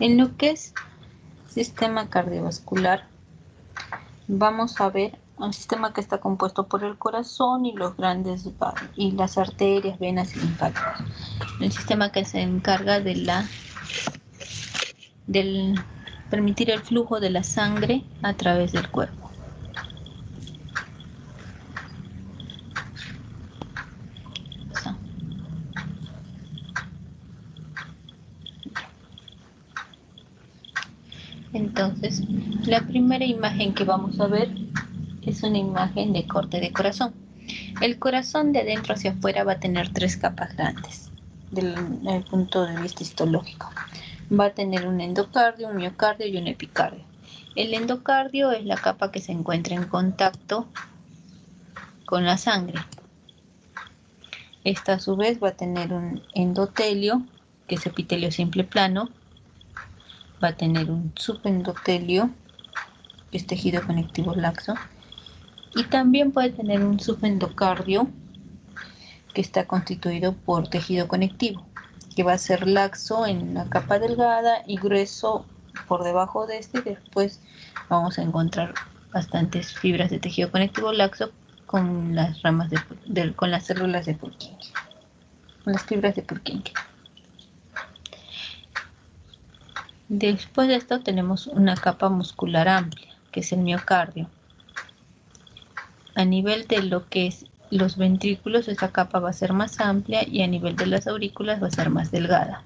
En lo que es sistema cardiovascular, vamos a ver un sistema que está compuesto por el corazón y los grandes y las arterias, venas y linfáticos. El sistema que se encarga del permitir el flujo de la sangre a través del cuerpo. Entonces, la primera imagen que vamos a ver es una imagen de corte de corazón. El corazón de adentro hacia afuera va a tener 3 capas grandes, desde el punto de vista histológico. Va a tener un endocardio, un miocardio y un epicardio. El endocardio es la capa que se encuentra en contacto con la sangre. Esta a su vez va a tener un endotelio, que es epitelio simple plano. Va a tener un subendotelio, que es tejido conectivo laxo. Y también puede tener un subendocardio, que está constituido por tejido conectivo, que va a ser laxo en la capa delgada y grueso por debajo de este. Después vamos a encontrar bastantes fibras de tejido conectivo laxo con las ramas con las células de Purkinje, con las fibras de Purkinje. Después de esto tenemos una capa muscular amplia, que es el miocardio. A nivel de lo que es los ventrículos, esta capa va a ser más amplia, y a nivel de las aurículas va a ser más delgada.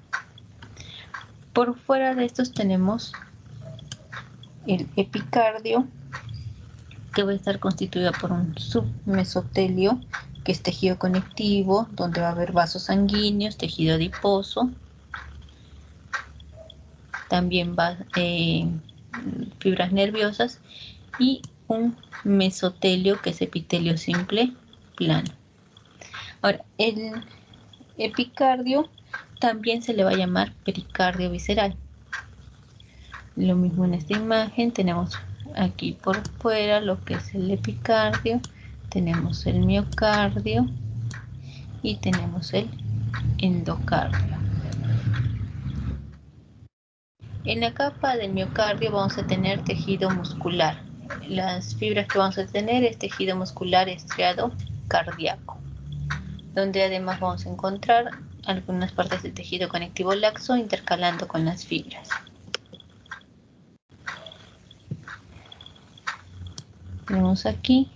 Por fuera de estos tenemos el epicardio, que va a estar constituido por un submesotelio, que es tejido conectivo, donde va a haber vasos sanguíneos, tejido adiposo, también va fibras nerviosas, y un mesotelio, que es epitelio simple plano. Ahora, el epicardio también se le va a llamar pericardio visceral. Lo mismo en esta imagen, tenemos aquí por fuera lo que es el epicardio, tenemos el miocardio y tenemos el endocardio. En la capa del miocardio vamos a tener tejido muscular. Las fibras que vamos a tener es tejido muscular estriado cardíaco, donde además vamos a encontrar algunas partes de tejido conectivo laxo intercalando con las fibras. Tenemos aquí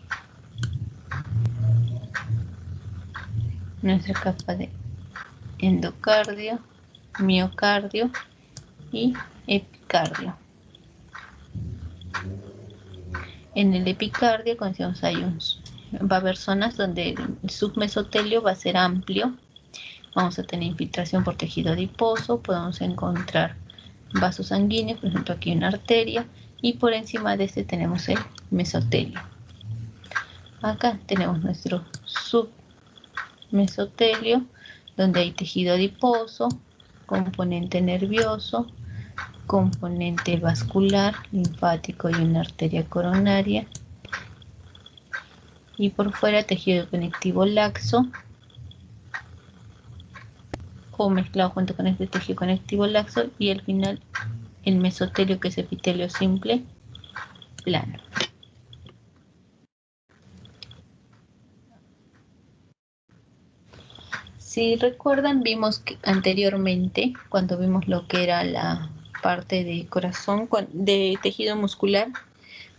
nuestra capa de endocardio, miocardio y epicardio. En el epicardio, como decíamos, va a haber zonas donde el submesotelio va a ser amplio. Vamos a tener infiltración por tejido adiposo, podemos encontrar vasos sanguíneos, por ejemplo aquí una arteria, y por encima de este tenemos el mesotelio. Acá tenemos nuestro submesotelio, donde hay tejido adiposo, componente nervioso, componente vascular, linfático y una arteria coronaria. Y por fuera tejido conectivo laxo, o mezclado junto con este tejido conectivo laxo, y al final el mesotelio, que es epitelio simple plano. Si recuerdan, vimos que anteriormente, cuando vimos lo que era la parte de corazón, de tejido muscular,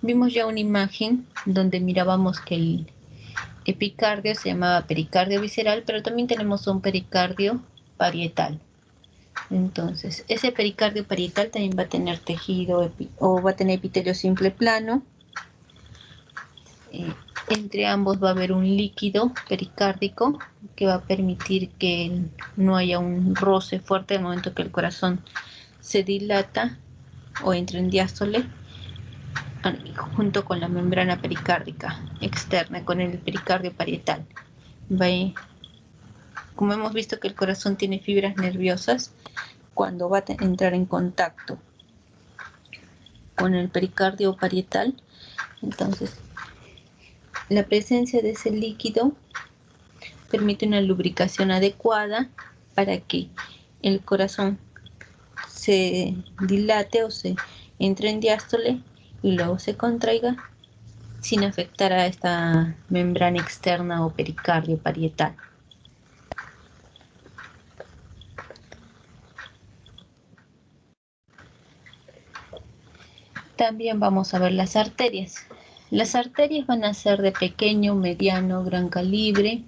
vimos ya una imagen donde mirábamos que el epicardio se llamaba pericardio visceral, pero también tenemos un pericardio parietal. Entonces, ese pericardio parietal también va a tener tejido o va a tener epitelio simple plano. Entre ambos va a haber un líquido pericárdico que va a permitir que no haya un roce fuerte al momento que el corazón se dilata o entra en diástole, junto con la membrana pericárdica externa, con el pericardio parietal. Como hemos visto que el corazón tiene fibras nerviosas, cuando va a entrar en contacto con el pericardio parietal, entonces la presencia de ese líquido permite una lubricación adecuada para que el corazón se dilate o se entre en diástole y luego se contraiga sin afectar a esta membrana externa o pericardio parietal. También vamos a ver las arterias. Las arterias van a ser de pequeño, mediano, gran calibre,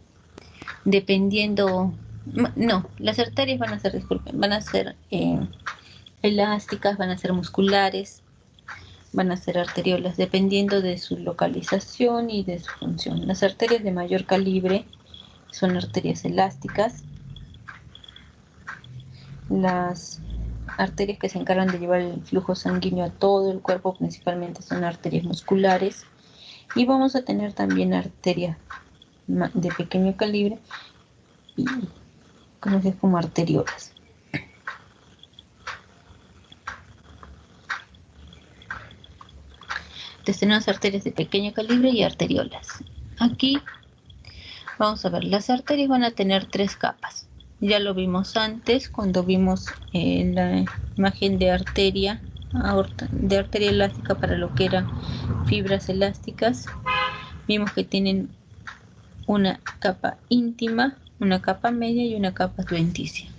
dependiendo... No, las arterias van a ser, disculpen, van a ser elásticas, van a ser musculares, van a ser arteriolas, dependiendo de su localización y de su función. Las arterias de mayor calibre son arterias elásticas. Las arterias que se encargan de llevar el flujo sanguíneo a todo el cuerpo principalmente son arterias musculares. Y vamos a tener también arterias de pequeño calibre y conocidas como arteriolas. Entonces tenemos arterias de pequeño calibre y arteriolas. Aquí vamos a ver, las arterias van a tener 3 capas. Ya lo vimos antes cuando vimos la imagen de arteria elástica para lo que eran fibras elásticas. Vimos que tienen una capa íntima, una capa media y una capa adventicia.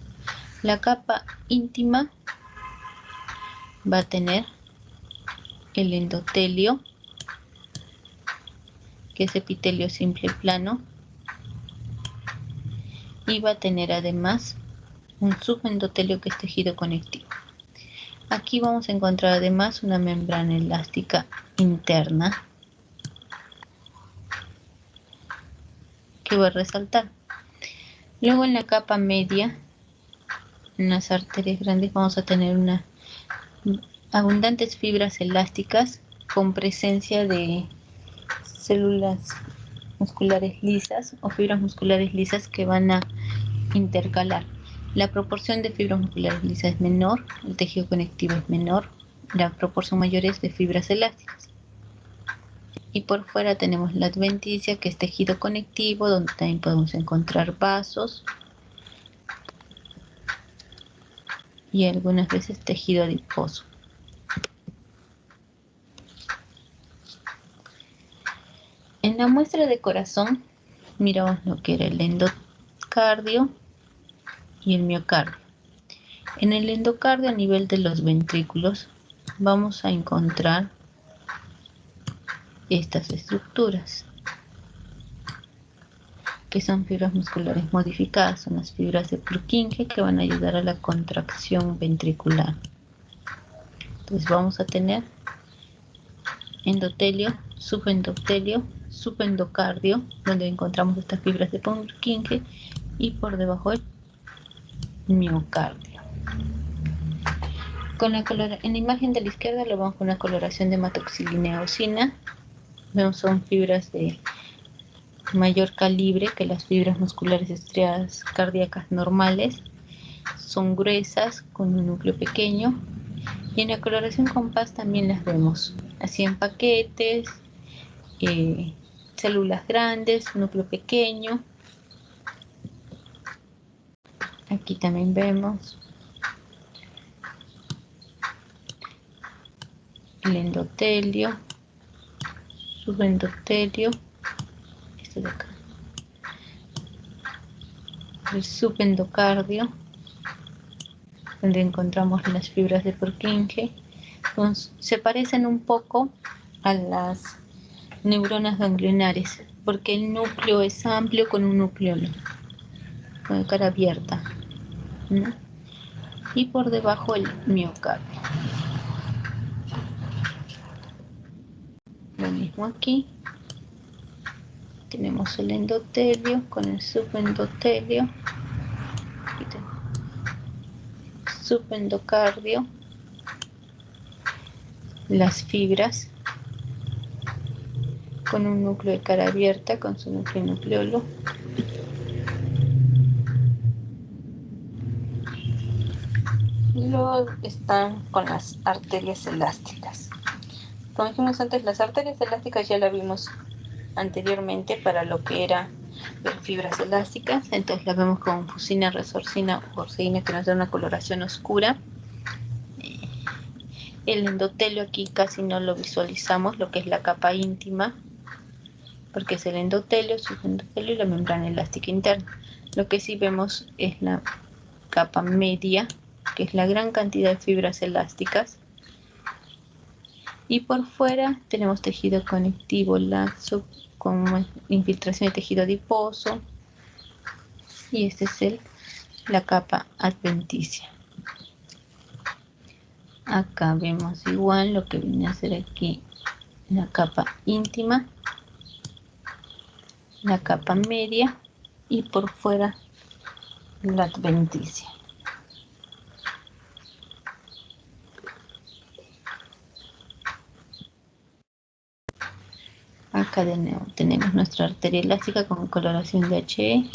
La capa íntima va a tener el endotelio, que es epitelio simple plano, y va a tener además un subendotelio que es tejido conectivo. Aquí vamos a encontrar además una membrana elástica interna que va a resaltar. Luego en la capa media, en las arterias grandes, vamos a tener unas abundantes fibras elásticas con presencia de células musculares lisas o fibras musculares lisas que van a intercalar. La proporción de fibras musculares lisas es menor, el tejido conectivo es menor, la proporción mayor es de fibras elásticas. Y por fuera tenemos la adventicia, que es tejido conectivo, donde también podemos encontrar vasos y algunas veces tejido adiposo. En la muestra de corazón miramos lo que era el endocardio y el miocardio. En el endocardio, a nivel de los ventrículos, vamos a encontrar estas estructuras, que son fibras musculares modificadas, son las fibras de Purkinje, que van a ayudar a la contracción ventricular. Entonces vamos a tener endotelio, subendocardio, donde encontramos estas fibras de Purkinje, y por debajo el miocardio. En la imagen de la izquierda lo vemos con una coloración de hematoxilina eosina. Vemos son fibras de mayor calibre que las fibras musculares estriadas cardíacas normales. Son gruesas con un núcleo pequeño. Y en la coloración compás también las vemos así en paquetes, células grandes, núcleo pequeño. Aquí también vemos el endotelio, subendotelio, este de acá, el subendocardio, donde encontramos las fibras de Purkinje. Se parecen un poco a las neuronas ganglionares, porque el núcleo es amplio con un nucleolo, con cara abierta, ¿no? Y por debajo el miocardio. Lo mismo aquí. Tenemos el endotelio con el subendotelio, subendocardio, las fibras con un núcleo de cara abierta con su núcleo y nucleolo. Y luego están con las arterias elásticas. Como dijimos antes, las arterias elásticas ya la vimos anteriormente para lo que era ver fibras elásticas. Entonces las vemos con fusina, resorcina o orcina, que nos da una coloración oscura. El endotelio aquí casi no lo visualizamos, lo que es la capa íntima, porque es el endotelio, subendotelio y la membrana elástica interna. Lo que sí vemos es la capa media, que es la gran cantidad de fibras elásticas. Y por fuera tenemos tejido conectivo laxo con infiltración de tejido adiposo. Y esta es la capa adventicia. Acá vemos igual lo que viene a ser aquí la capa íntima, la capa media y por fuera la adventicia. Acá de nuevo tenemos nuestra arteria elástica con coloración de HE,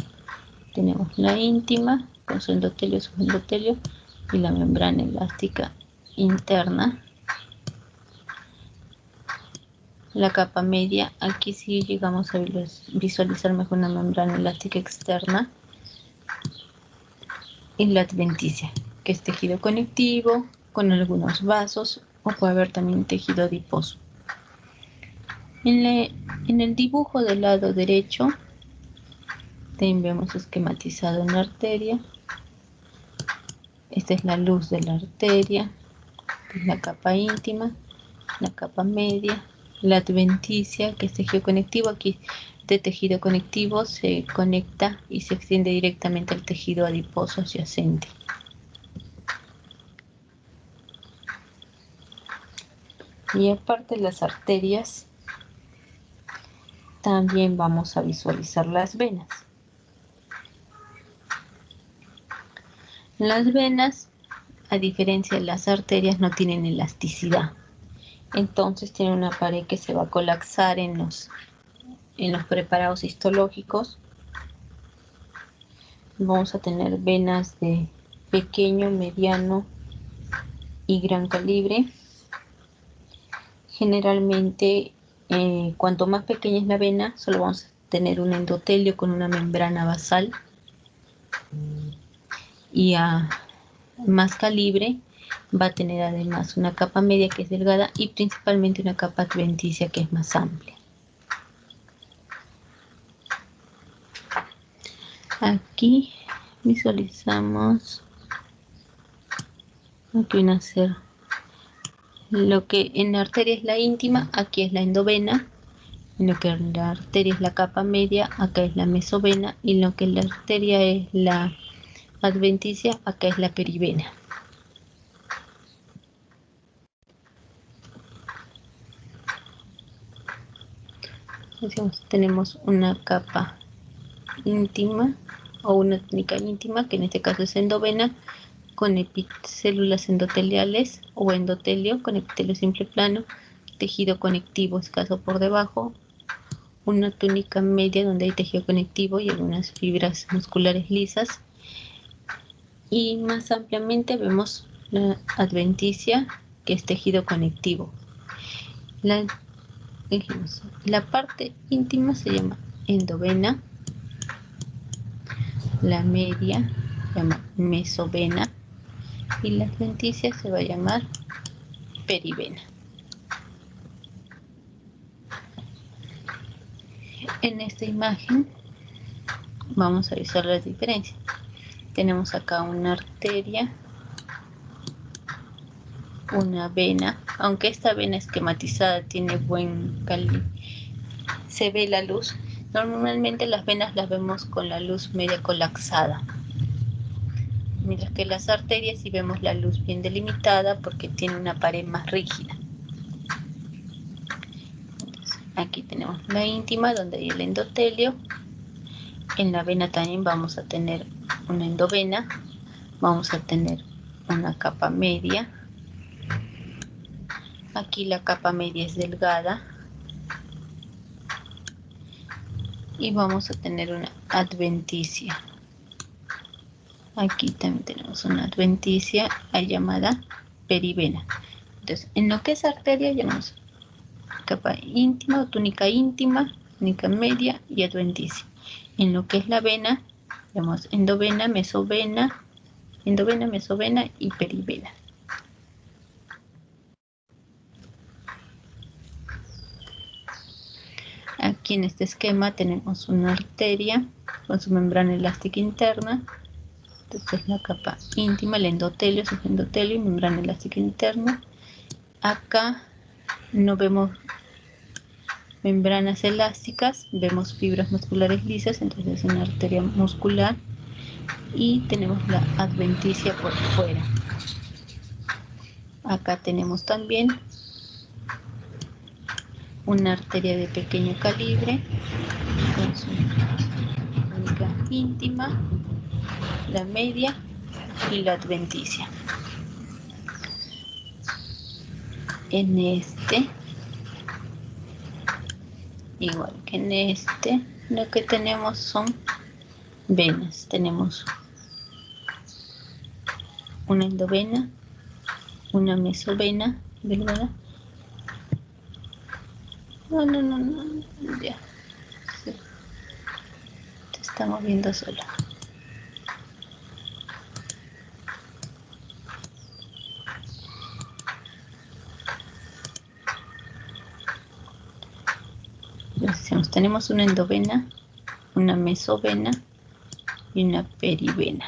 tenemos la íntima con su endotelio, subendotelio y la membrana elástica interna. La capa media, aquí sí llegamos a visualizar mejor una membrana elástica externa. Y la adventicia, que es tejido conectivo con algunos vasos, o puede haber también tejido adiposo. En el dibujo del lado derecho también vemos esquematizado una arteria. Esta es la luz de la arteria, la capa íntima, la capa media, la adventicia, que es tejido conectivo. Aquí de tejido conectivo se conecta y se extiende directamente al tejido adiposo adyacente. Y aparte las arterias, también vamos a visualizar las venas. Las venas, a diferencia de las arterias, no tienen elasticidad. Entonces tienen una pared que se va a colapsar en los preparados histológicos. Vamos a tener venas de pequeño, mediano y gran calibre. Generalmente, cuanto más pequeña es la vena, solo vamos a tener un endotelio con una membrana basal. Y a más calibre va a tener además una capa media que es delgada y principalmente una capa adventicia que es más amplia. Aquí visualizamos, aquí viene a ser lo que en la arteria es la íntima, aquí es la endovena. En lo que en la arteria es la capa media, acá es la mesovena, y en lo que en la arteria es la adventicia, acá es la perivena. Entonces, tenemos una capa íntima o una túnica íntima, que en este caso es endovena, con células endoteliales o endotelio con epitelio simple plano, tejido conectivo escaso por debajo, una túnica media donde hay tejido conectivo y algunas fibras musculares lisas, y más ampliamente vemos la adventicia, que es tejido conectivo. La parte íntima se llama endovena, la media se llama mesovena y la adventicia se va a llamar perivena. En esta imagen vamos a visualizar las diferencias. Tenemos acá una arteria, una vena, aunque esta vena esquematizada tiene buen calibre, se ve la luz. Normalmente las venas las vemos con la luz media colapsada, mientras que las arterias sí vemos la luz bien delimitada porque tiene una pared más rígida. Entonces, aquí tenemos la íntima donde hay el endotelio. En la vena también vamos a tener una endovena, vamos a tener una capa media. Aquí la capa media es delgada y vamos a tener una adventicia. Aquí también tenemos una adventicia llamada perivena. Entonces, en lo que es arteria llamamos capa íntima o túnica media y adventicia. En lo que es la vena llamamos endovena, mesovena y perivena. Aquí en este esquema tenemos una arteria con su membrana elástica interna. Entonces la capa íntima, el endotelio, subendotelio y membrana elástica interna. Acá no vemos membranas elásticas, vemos fibras musculares lisas, entonces es una arteria muscular. Y tenemos la adventicia por fuera. Acá tenemos también una arteria de pequeño calibre con su túnica íntima, la media y la adventicia. En este, igual que en este, lo que tenemos son venas. Tenemos una endovena, una mesovena, ¿verdad? No, ya. Sí. Se está moviendo sola. Entonces, tenemos una endovena, una mesovena y una perivena.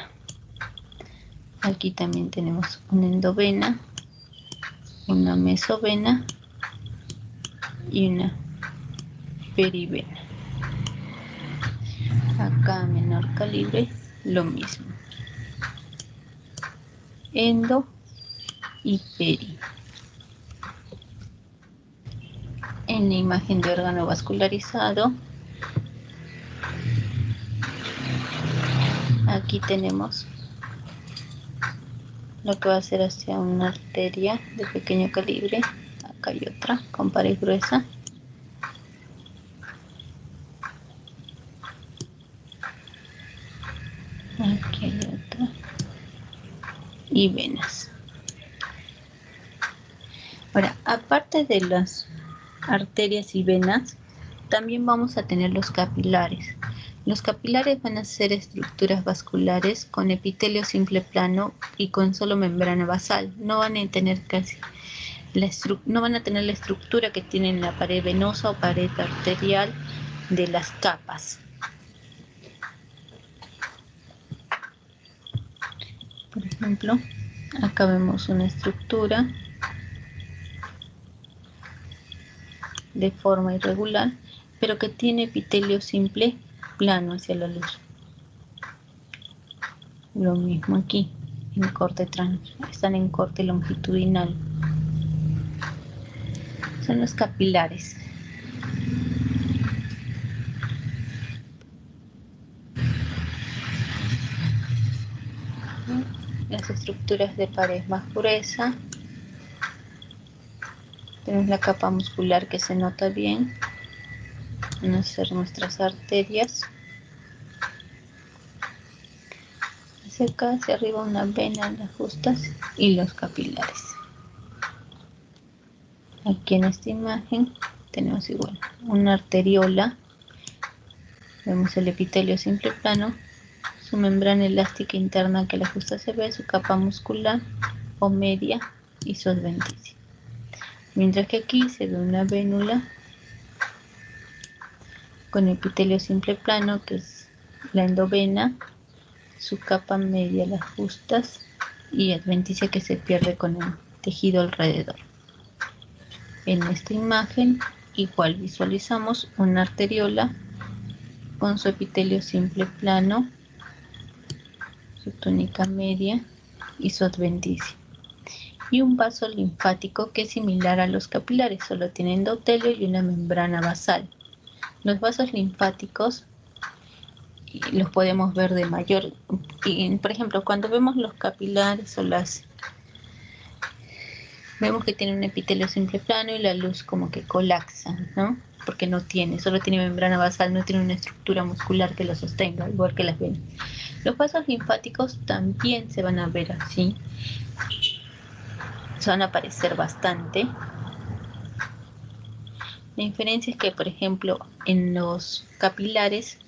Aquí también tenemos una endovena, una mesovena y una perivena. Acá a menor calibre lo mismo, endo y peri. En la imagen de órgano vascularizado, aquí tenemos lo que va a ser hacia una arteria de pequeño calibre. Acá hay otra con pared gruesa. Aquí hay otra. Y venas. Ahora, aparte de las arterias y venas, también vamos a tener los capilares. Los capilares van a ser estructuras vasculares con epitelio simple plano y con solo membrana basal. No van a tener la estructura que tienen la pared venosa o pared arterial de las capas. Por ejemplo, acá vemos una estructura de forma irregular, pero que tiene epitelio simple plano hacia la luz. Lo mismo aquí, están en corte longitudinal. Son los capilares. Las estructuras de pared más gruesa. Tenemos la capa muscular que se nota bien. Van a ser nuestras arterias. Hacia acá, hacia arriba, una vena, las justas y los capilares. Aquí en esta imagen tenemos igual una arteriola. Vemos el epitelio simple plano, su membrana elástica interna que la justa se ve, su capa muscular o media y su adventicia. Mientras que aquí se ve una vénula con epitelio simple plano, que es la endovena, su capa media, las justas, y adventicia que se pierde con el tejido alrededor. En esta imagen igual visualizamos una arteriola con su epitelio simple plano, su túnica media y su adventicia. Y un vaso linfático que es similar a los capilares, solo tiene endotelio y una membrana basal. Los vasos linfáticos los podemos ver de mayor, por ejemplo, cuando vemos los capilares vemos que tiene un epitelio simple plano y la luz como que colapsa, ¿no? Porque solo tiene membrana basal, no tiene una estructura muscular que lo sostenga, igual que las venas. Los vasos linfáticos también se van a ver así, se van a parecer bastante. La diferencia es que, por ejemplo, en los capilares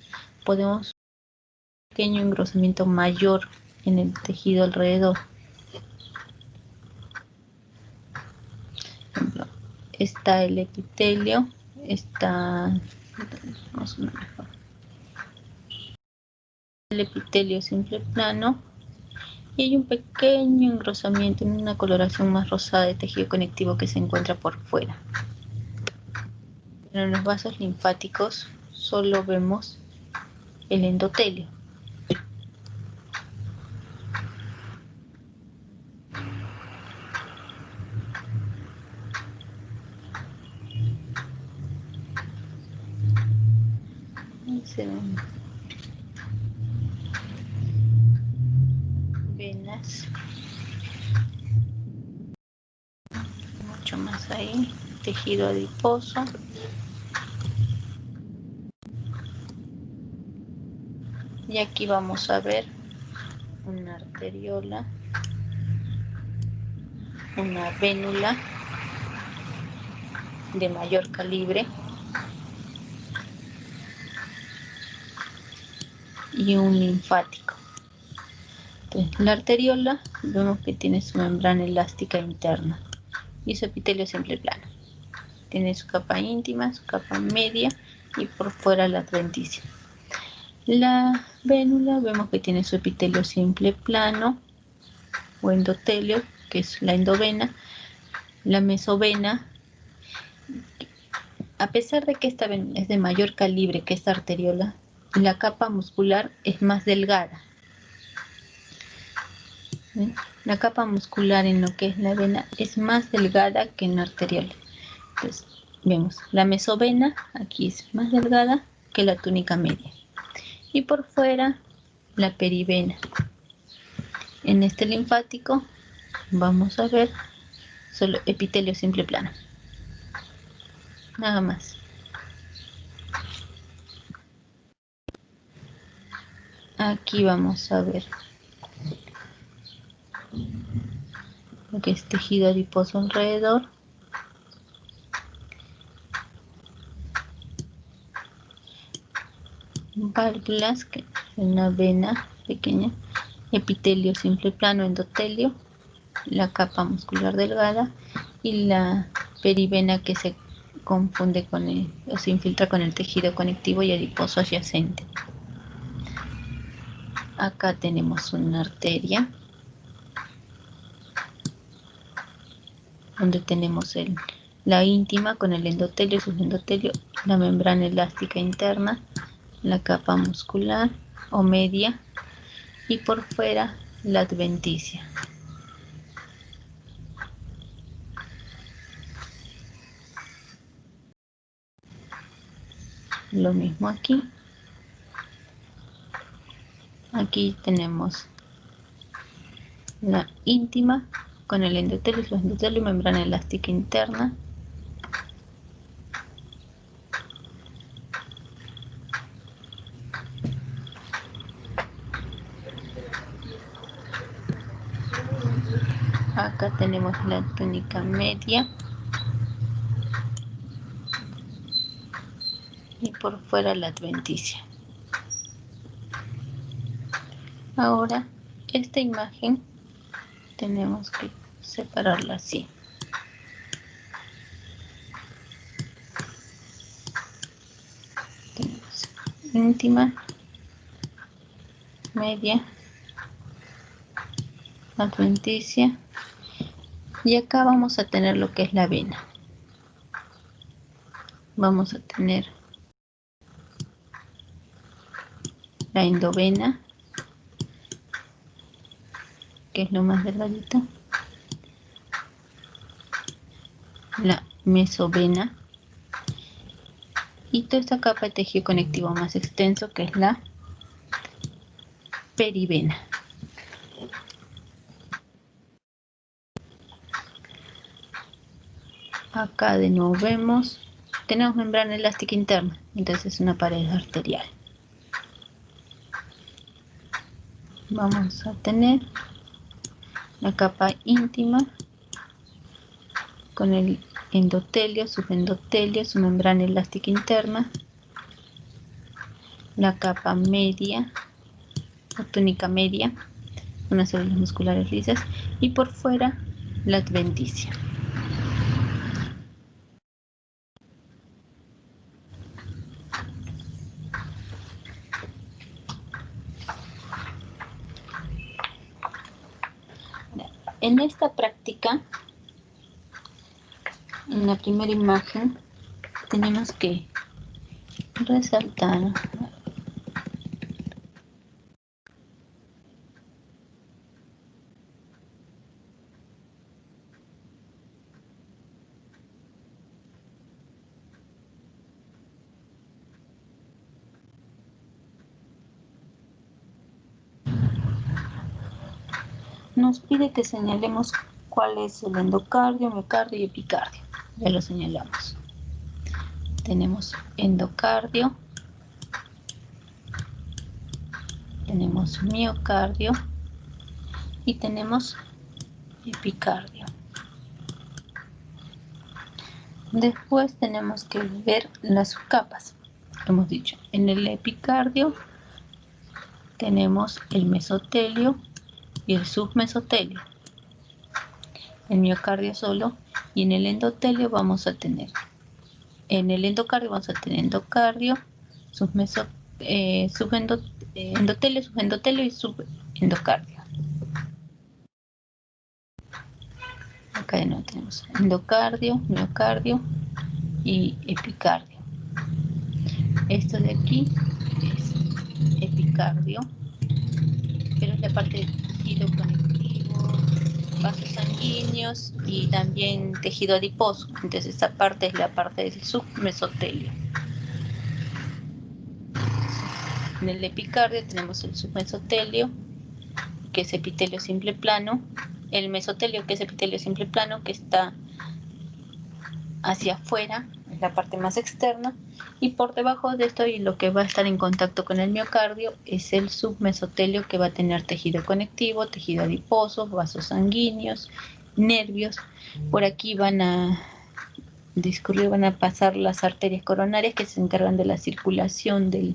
podemos ver un pequeño engrosamiento mayor en el tejido alrededor. Por ejemplo, está el epitelio, está Vamos una mejor. El epitelio simple plano y hay un pequeño engrosamiento, una coloración más rosada de tejido conectivo que se encuentra por fuera. Pero en los vasos linfáticos solo vemos el endotelio. Se ven venas, mucho más ahí, tejido adiposo. Y aquí vamos a ver una arteriola, una vénula de mayor calibre y un linfático. Entonces, la arteriola vemos que tiene su membrana elástica interna y su epitelio simple plano. Tiene su capa íntima, su capa media y por fuera la adventicia. La vénula vemos que tiene su epitelio simple plano o endotelio, que es la endovena, la mesovena. A pesar de que esta vena es de mayor calibre que esta arteriola, la capa muscular es más delgada. ¿Ven? La capa muscular en lo que es la vena es más delgada que en la arteriola. Entonces, vemos la mesovena, aquí es más delgada que la túnica media. Y por fuera, la perivena. En este linfático vamos a ver solo epitelio simple plano. Nada más. Aquí vamos a ver lo que es tejido adiposo alrededor. Válvulas, que es una vena pequeña, epitelio simple plano, endotelio, la capa muscular delgada y la perivena que se confunde con o se infiltra con el tejido conectivo y adiposo adyacente. Acá tenemos una arteria donde tenemos la íntima con el endotelio, subendotelio, la membrana elástica interna, la capa muscular o media y por fuera la adventicia. Lo mismo aquí. Aquí tenemos la íntima con el endotelio, subendotelio, membrana elástica interna. Acá tenemos la túnica media y por fuera la adventicia. Ahora, esta imagen tenemos que separarla así. Tenemos íntima, media, adventicia y acá vamos a tener lo que es la vena. Vamos a tener la endovena, que es lo más delgadito, la mesovena y toda esta capa de tejido conectivo más extenso que es la perivena. Acá de nuevo vemos, tenemos membrana elástica interna, entonces es una pared arterial. Vamos a tener la capa íntima con el endotelio, subendotelio, su membrana elástica interna, la capa media o túnica media, unas células musculares lisas y por fuera la adventicia. En esta práctica, en la primera imagen, tenemos que resaltar nos pide que señalemos cuál es el endocardio, miocardio y epicardio. Ya lo señalamos. Tenemos endocardio, tenemos miocardio y tenemos epicardio. Después tenemos que ver las subcapas. Hemos dicho, en el epicardio tenemos el mesotelio y el submesotelio. El miocardio solo, y en el endotelio vamos a tener, en el endocardio vamos a tener endocardio, endotelio, subendotelio y subendocardio. Acá de nuevo tenemos endocardio, miocardio y epicardio. Esto de aquí es epicardio, pero es la parte de tejido conectivo, vasos sanguíneos y también tejido adiposo. Entonces esta parte es la parte del submesotelio. En el epicardio tenemos el submesotelio, que es epitelio simple plano, el mesotelio, que es epitelio simple plano, que está hacia afuera, es la parte más externa, y por debajo de esto, y lo que va a estar en contacto con el miocardio, es el submesotelio, que va a tener tejido conectivo, tejido adiposo, vasos sanguíneos, nervios. Por aquí van a discurrir, van a pasar las arterias coronarias, que se encargan de la circulación del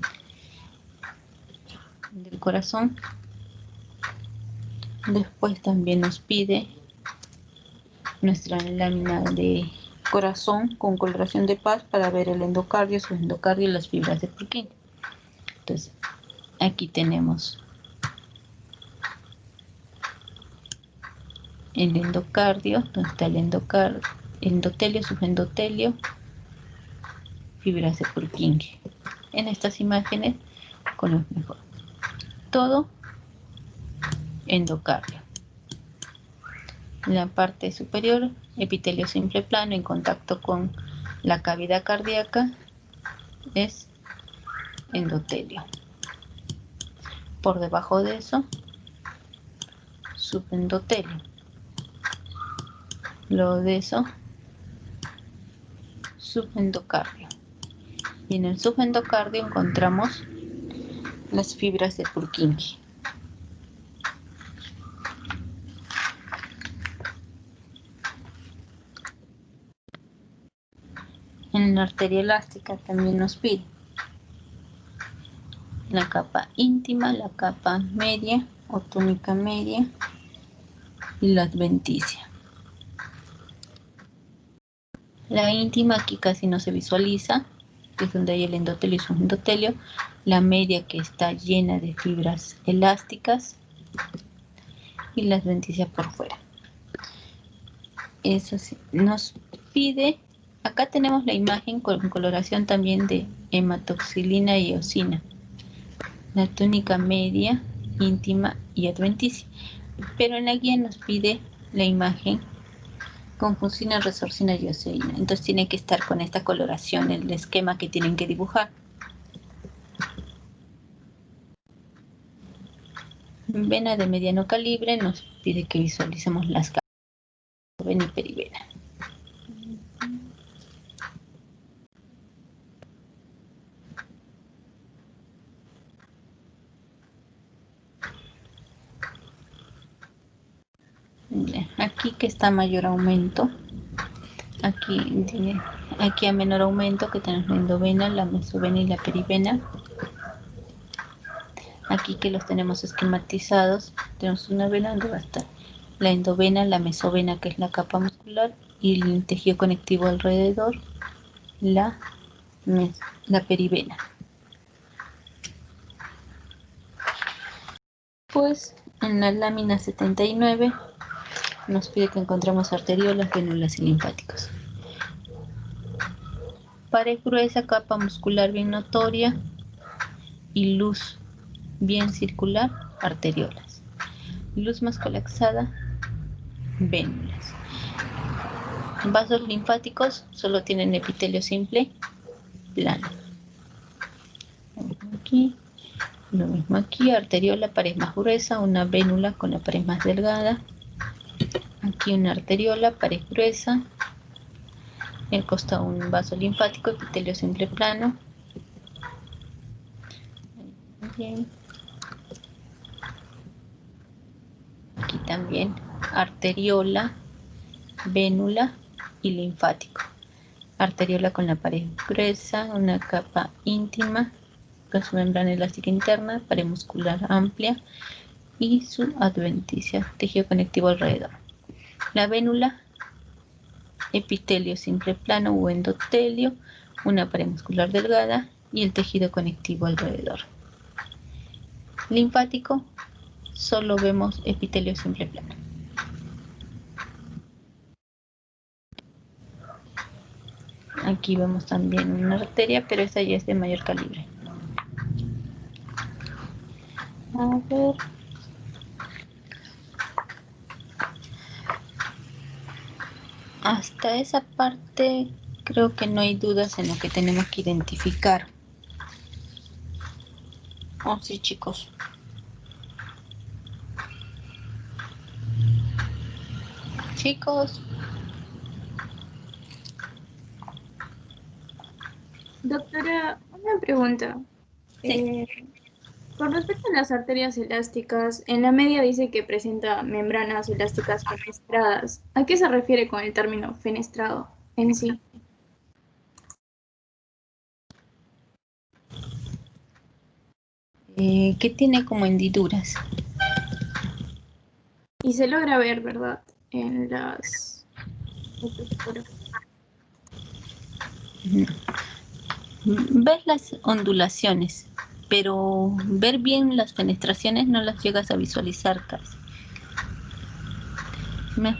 corazón. Después también nos pide nuestra lámina de corazón con coloración de paz para ver el endocardio, subendocardio y las fibras de Purkinje. Entonces, aquí tenemos el endocardio, donde está el endotelio, subendotelio, fibras de Purkinje. En estas imágenes conocemos mejor. Todo endocardio. En la parte superior, epitelio simple plano en contacto con la cavidad cardíaca es endotelio. Por debajo de eso, subendotelio. Luego de eso, subendocardio. Y en el subendocardio encontramos las fibras de Purkinje. En la arteria elástica también nos pide la capa íntima, la capa media o túnica media y la adventicia. La íntima aquí casi no se visualiza, que es donde hay el endotelio y subendotelio. La media, que está llena de fibras elásticas, y la adventicia por fuera. Eso sí, nos pide, acá tenemos la imagen con coloración también de hematoxilina y eosina. La túnica media, íntima y adventicia. Pero en la guía nos pide la imagen con funcina, resorcina y eosina. Entonces tiene que estar con esta coloración el esquema que tienen que dibujar. Vena de mediano calibre nos pide que visualicemos las capas vena y perivena. Aquí que está mayor aumento, aquí a menor aumento, que tenemos la endovena, la mesovena y la perivena. Aquí que los tenemos esquematizados, tenemos una vena donde va a estar la endovena, la mesovena, que es la capa muscular, y el tejido conectivo alrededor, la perivena. Pues en la lámina 79 Nos pide que encontremos arteriolas, vénulas y linfáticos. Pared gruesa, capa muscular bien notoria y luz bien circular, arteriolas. Luz más colapsada, vénulas. Vasos linfáticos solo tienen epitelio simple, plano. Aquí, lo mismo aquí, arteriola, pared más gruesa, una vénula con la pared más delgada. Aquí una arteriola, pared gruesa. El costado un vaso linfático, epitelio simple plano. Bien. Aquí también arteriola, vénula y linfático. Arteriola con la pared gruesa, una capa íntima con su membrana elástica interna, pared muscular amplia y su adventicia, tejido conectivo alrededor. La vénula, epitelio simple plano o endotelio, una pared muscular delgada y el tejido conectivo alrededor. Linfático, solo vemos epitelio simple plano. Aquí vemos también una arteria, pero esta ya es de mayor calibre. A ver. Hasta esa parte creo que no hay dudas en lo que tenemos que identificar. Oh, sí, chicos. Chicos. Doctora, una pregunta. Sí. Con respecto a las arterias elásticas, en la media dice que presenta membranas elásticas fenestradas. ¿A qué se refiere con el término fenestrado en sí? ¿Qué tiene como hendiduras? Y se logra ver, ¿verdad? En las... Ver las ondulaciones, pero ver bien las fenestraciones no las llegas a visualizar casi.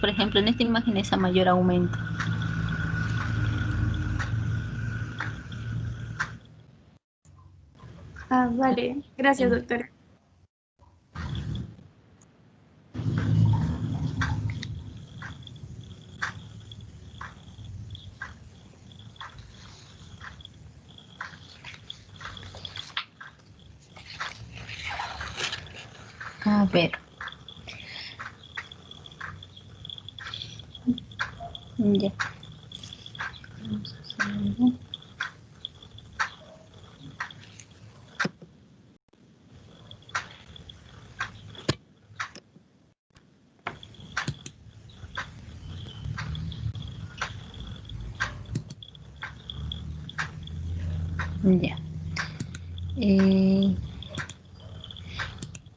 Por ejemplo, en esta imagen es a mayor aumento. Ah, vale. Gracias, doctora. A ver. Ya. Vamos a hacer algo. Ya.